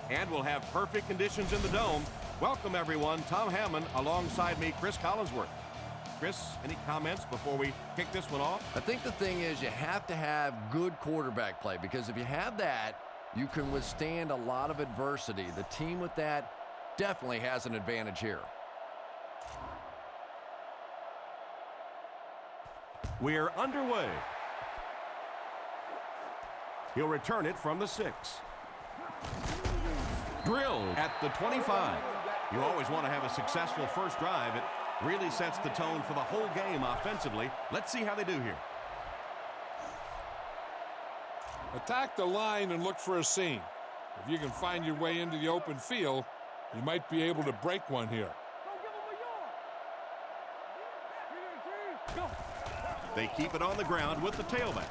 And we'll have perfect conditions in the Dome. Welcome, everyone. Tom Hammond alongside me, Chris Collinsworth. Chris, any comments before we kick this one off? I think the thing is you have to have good quarterback play, because if you have that, you can withstand a lot of adversity. The team with that definitely has an advantage here. We're underway. He'll return it from the 6. Drilled at the 25. You always want to have a successful first drive. It really sets the tone for the whole game offensively. Let's see how they do here. Attack the line and look for a seam. If you can find your way into the open field, you might be able to break one here. They keep it on the ground with the tailback.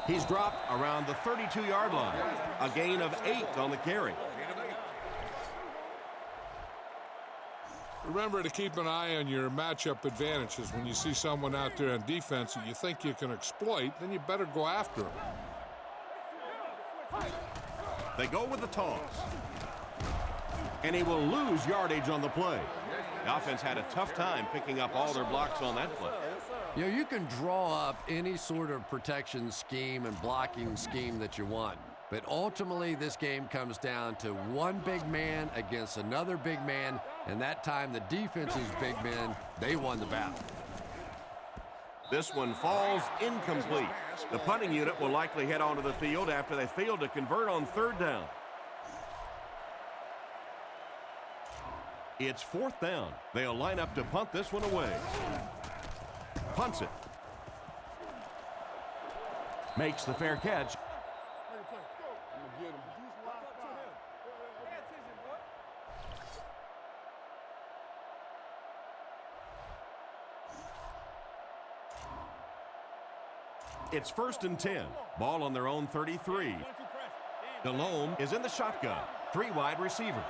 He's dropped around the 32-yard line. A gain of 8 on the carry. Remember to keep an eye on your matchup advantages. When you see someone out there on defense that you think you can exploit, then you better go after him. They go with the toss. And he will lose yardage on the play. The offense had a tough time picking up all their blocks on that play. You know, you can draw up any sort of protection scheme and blocking scheme that you want. But ultimately, this game comes down to one big man against another big man, and that time the defense's big men, they won the battle. This one falls incomplete. The punting unit will likely head onto the field after they failed to convert on third down. It's fourth down. They'll line up to punt this one away. Punts it. Makes the fair catch. It's 1st and 10. Ball on their own 33. Delhomme is in the shotgun. 3 wide receivers.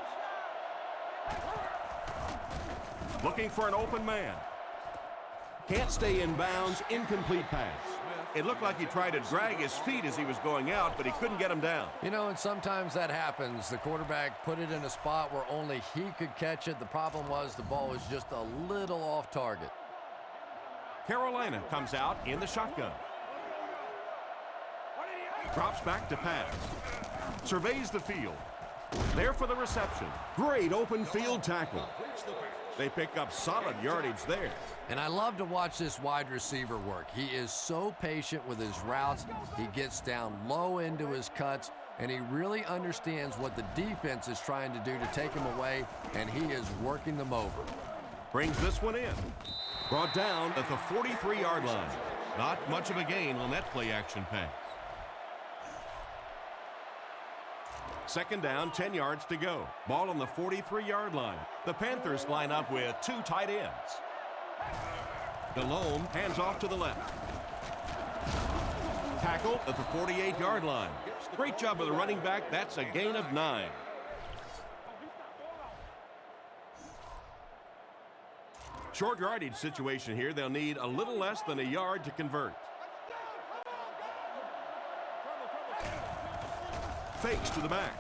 Looking for an open man. Can't stay in bounds. Incomplete pass. It looked like he tried to drag his feet as he was going out, but he couldn't get him down. You know, and sometimes that happens. The quarterback put it in a spot where only he could catch it. The problem was the ball was just a little off target. Carolina comes out in the shotgun. Drops back to pass. Surveys the field. There for the reception. Great open field tackle. They pick up solid yardage there. And I love to watch this wide receiver work. He is so patient with his routes. He gets down low into his cuts, and he really understands what the defense is trying to do to take him away, and he is working them over. Brings this one in. Brought down at the 43-yard line. Not much of a gain on that play-action pass. Second down, 10 yards to go. Ball on the 43-yard line. The Panthers line up with 2 tight ends. Delhomme hands off to the left. Tackle at the 48-yard line. Great job of the running back. That's a gain of 9. Short yardage situation here. They'll need a little less than a yard to convert. Fakes to the back.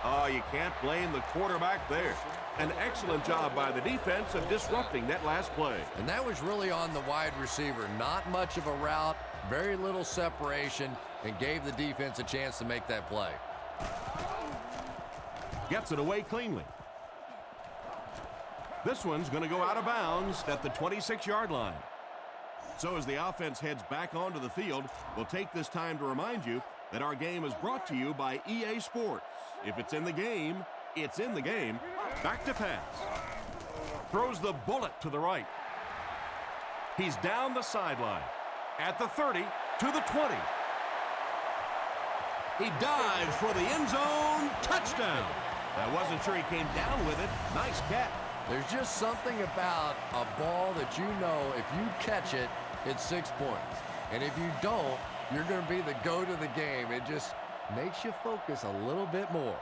Oh, you can't blame the quarterback there. An excellent job by the defense of disrupting that last play. And that was really on the wide receiver. Not much of a route, very little separation, and gave the defense a chance to make that play. Gets it away cleanly. This one's going to go out of bounds at the 26-yard line. So as the offense heads back onto the field, we'll take this time to remind you that our game is brought to you by EA Sports. If it's in the game, it's in the game. Back to pass. Throws the bullet to the right. He's down the sideline. At the 30, to the 20. He dives for the end zone. Touchdown. I wasn't sure he came down with it. Nice catch. There's just something about a ball that you know if you catch it, it's 6 points. And if you don't, you're going to be the GOAT of the game. It just makes you focus a little bit more.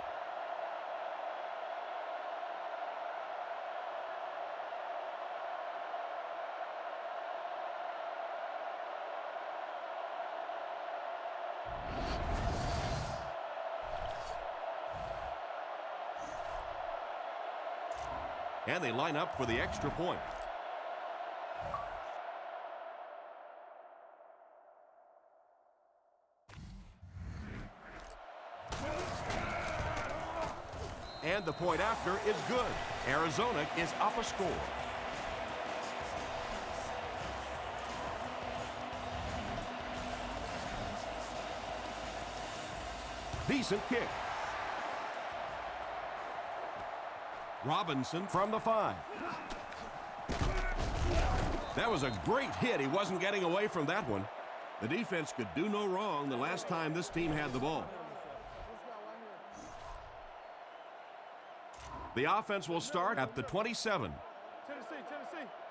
And they line up for the extra point. And the point after is good. Arizona is up a score. Decent kick. Robinson from the 5. That was a great hit. He wasn't getting away from that one. The defense could do no wrong the last time this team had the ball. The offense will start at the 27.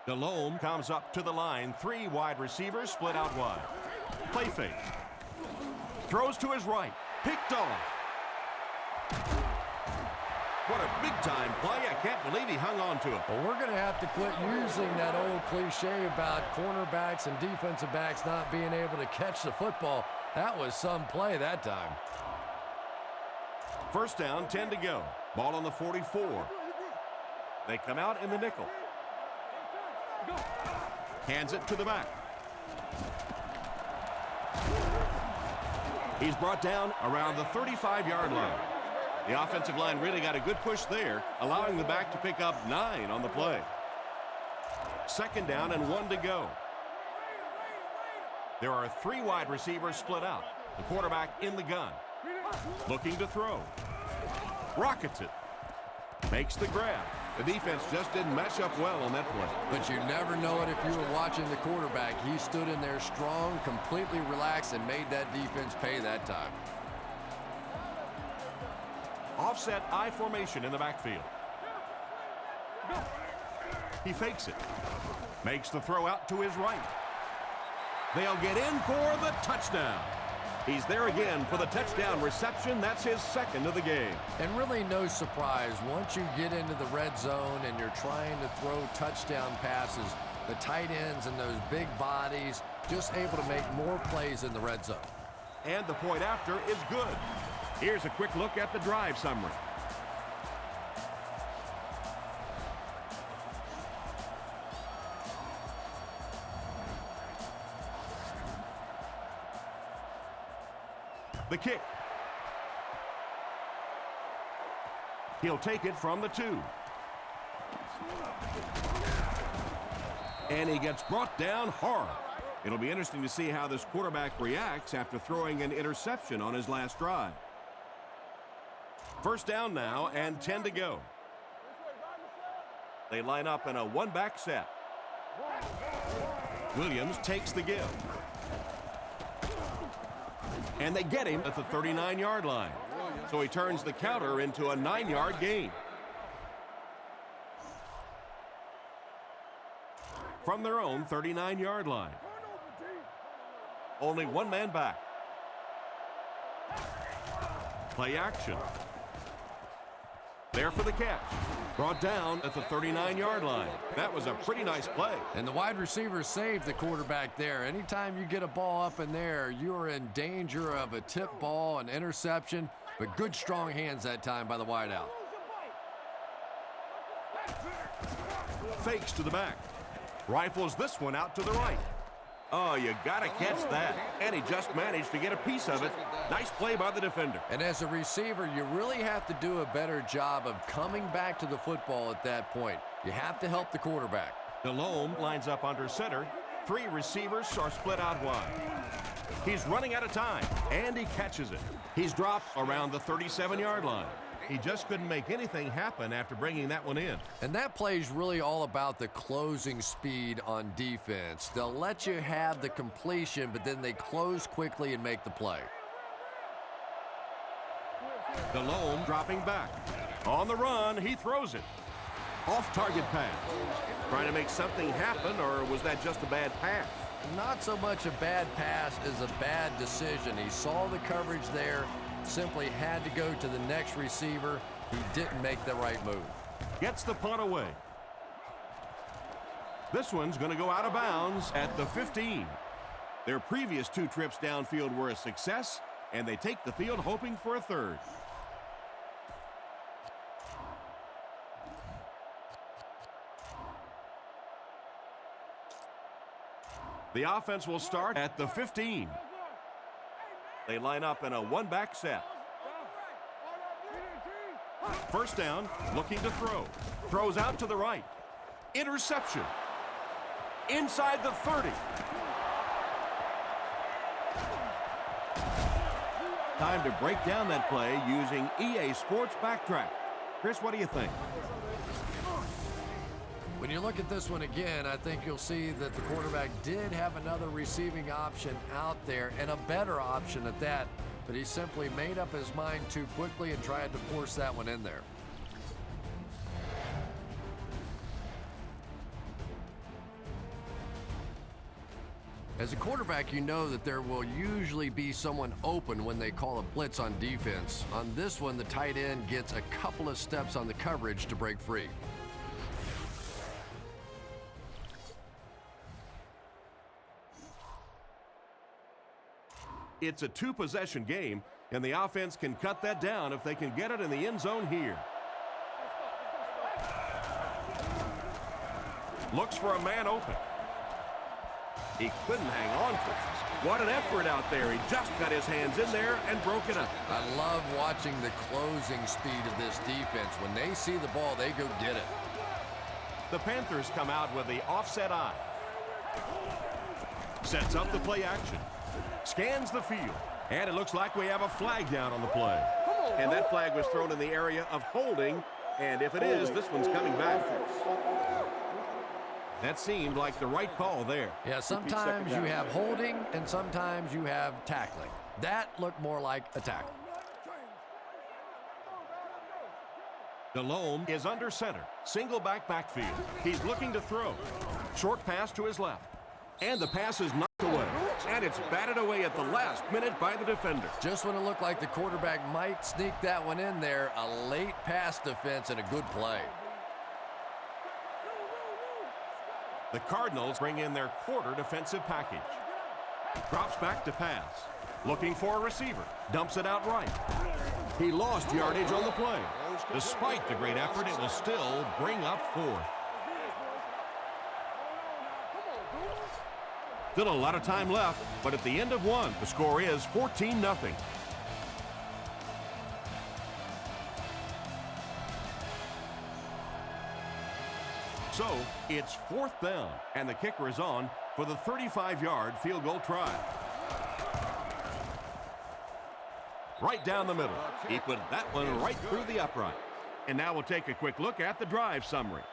Delhomme comes up to the line. 3 wide receivers split out wide. Play fake. Throws to his right. Picked off. What a big-time play. I can't believe he hung on to it. Well, we're going to have to quit using that old cliche about cornerbacks and defensive backs not being able to catch the football. That was some play that time. First down, 10 to go. Ball on the 44. They come out in the nickel. Hands it to the back. He's brought down around the 35-yard line. The offensive line really got a good push there, allowing the back to pick up 9 on the play. Second down and 1 to go. There are 3 wide receivers split out. The quarterback in the gun. Looking to throw. Rockets it. Makes the grab. The defense just didn't match up well on that play. But you never know it if you were watching the quarterback. He stood in there strong, completely relaxed, and made that defense pay that time. Offset I formation in the backfield. He fakes it. Makes the throw out to his right. They'll get in for the touchdown. He's there again for the touchdown reception. That's his second of the game. And really no surprise, once you get into the red zone and you're trying to throw touchdown passes, the tight ends and those big bodies just able to make more plays in the red zone. And the point after is good. Here's a quick look at the drive summary. The kick. He'll take it from the 2. And he gets brought down hard. It'll be interesting to see how this quarterback reacts after throwing an interception on his last drive. First down now and 10 to go. They line up in a one-back set. Williams takes the give. And they get him at the 39-yard line. So he turns the counter into a 9-yard gain. From their own 39-yard line. Only one man back. Play action. There for the catch. Brought down at the 39-yard line. That was a pretty nice play. And the wide receiver saved the quarterback there. Anytime you get a ball up in there, you're in danger of a tip ball, an interception, but good strong hands that time by the wideout. Fakes to the back. Rifles this one out to the right. Oh, you gotta catch that. And he just managed to get a piece of it. Nice play by the defender. And as a receiver, you really have to do a better job of coming back to the football at that point. You have to help the quarterback. Delhomme lines up under center. 3 receivers are split out wide. He's running out of time, and he catches it. He's dropped around the 37-yard line. He just couldn't make anything happen after bringing that one in. And that play is really all about the closing speed on defense. They'll let you have the completion, but then they close quickly and make the play. Delhomme dropping back. On the run, he throws it. Off-target pass. Trying to make something happen, or was that just a bad pass? Not so much a bad pass as a bad decision. He saw the coverage there, simply had to go to the next receiver. He didn't make the right move. Gets the punt away. This one's going to go out of bounds at the 15. Their previous 2 trips downfield were a success, and they take the field hoping for a third. The offense will start at the 15. They line up in a one-back set. First down, looking to throw. Throws out to the right. Interception. Inside the 30. Time to break down that play using EA Sports Backtrack. Chris, what do you think? When you look at this one again, I think you'll see that the quarterback did have another receiving option out there, and a better option at that, but he simply made up his mind too quickly and tried to force that one in there. As a quarterback, you know that there will usually be someone open when they call a blitz on defense. On this one, the tight end gets a couple of steps on the coverage to break free. It's a two-possession game, and the offense can cut that down if they can get it in the end zone here. Looks for a man open. He couldn't hang on to it. What an effort out there. He just got his hands in there and broke it up. I love watching the closing speed of this defense. When they see the ball, they go get it. The Panthers come out with the offset eye. Sets up the play action. Scans the field. And it looks like we have a flag down on the play. And that flag was thrown in the area of holding. And if it is, this one's coming back. That seemed like the right call there. Yeah, sometimes you have holding and sometimes you have tackling. That looked more like a tackle. DeLome is under center. Single backfield. He's looking to throw. Short pass to his left. And the pass is knocked away. And it's batted away at the last minute by the defender. Just when it looked like the quarterback might sneak that one in there, a late pass defense and a good play. The Cardinals bring in their quarter defensive package. Drops back to pass. Looking for a receiver. Dumps it out right. He lost yardage on the play. Despite the great effort, it will still bring up fourth. Still a lot of time left, but at the end of one, the score is 14-0. So, it's fourth down, and the kicker is on for the 35-yard field goal try. Right down the middle. He put that one right through the upright. And now we'll take a quick look at the drive summary.